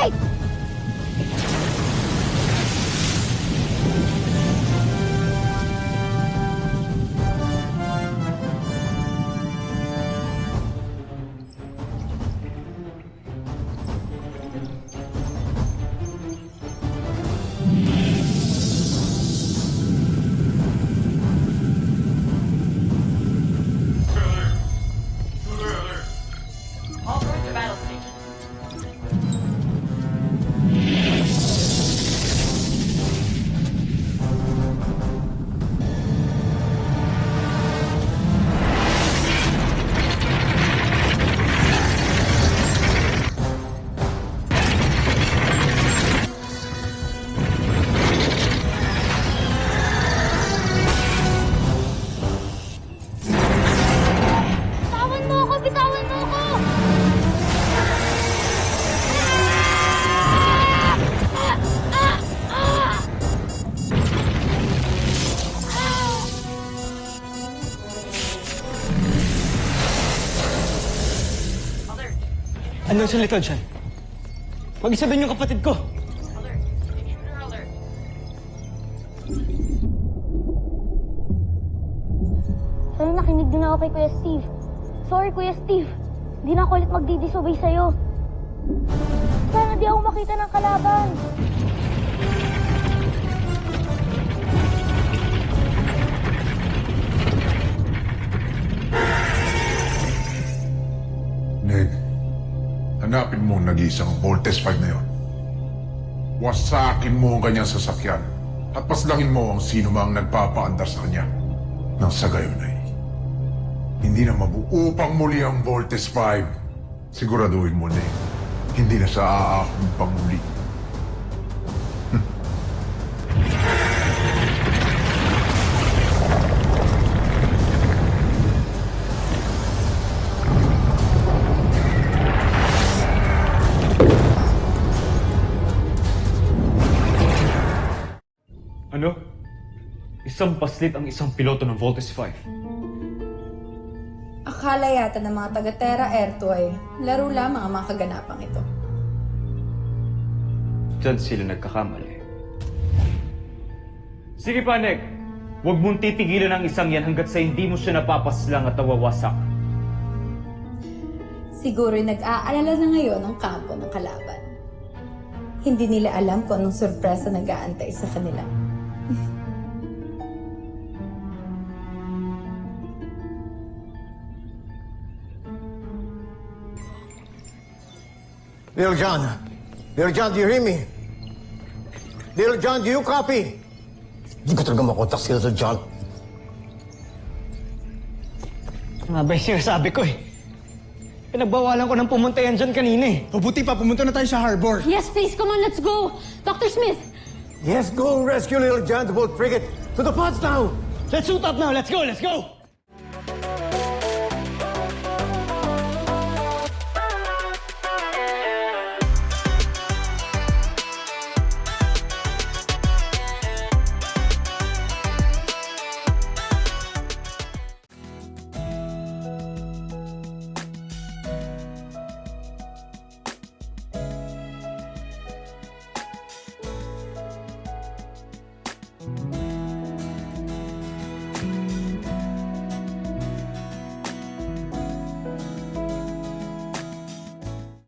Wait! All droids to battle station. Bitawan mo ako! Bitawan mo ako! Alert! Anong sa likod siya? Mag-isa din yung kapatid ko. Alert! Intruder alert! Sorry, nakinig din ako kay Kuya Steve. Sorry, Kuya Steve. Hindi na ako ulit magdidisobey sa'yo. Sana di ako makita ng kalaban. Ned, hanapin mo ang nag-iisang Voltes 5 na yon. Wasakin mo ang kanyang sasakyan at paslangin mo ang sino mang nagpapaandar sa kanya. Nang sa gayon ay hindi na mabuo pang muli ang Voltes 5. Siguraduhin mo, Ned, hindi na sa aahong pangmuli. Ano? Isang paslit ang isang piloto ng Voltes 5. Akala yata ng mga taga-Terra Air2 ay laro lamang ang mga kaganapang ito. Diyan sila nagkakamali. Sige pa, Nick. Huwag mong titigilan ang isang yan hanggat sa hindi mo siya napapaslang at nawawasak. Siguro'y nag-aalala na ngayon ang kampo ng kalaban. Hindi nila alam kung anong sorpresa nag-aantay sa kanila. Little John. Little John, do you hear me? Little John, do you copy? Hindi ko talaga makontak si Little John. Nga ba yung sinasabi ko eh? Pinagbawalan ko ng pumunta yan dyan kanina eh. Mabuti pa, pumunta na tayo sa harbor. Yes, please. Come on, let's go. Dr. Smith. Yes, go rescue Little John, the boat frigate. To the pods now! Let's suit up now! Let's go! Let's go!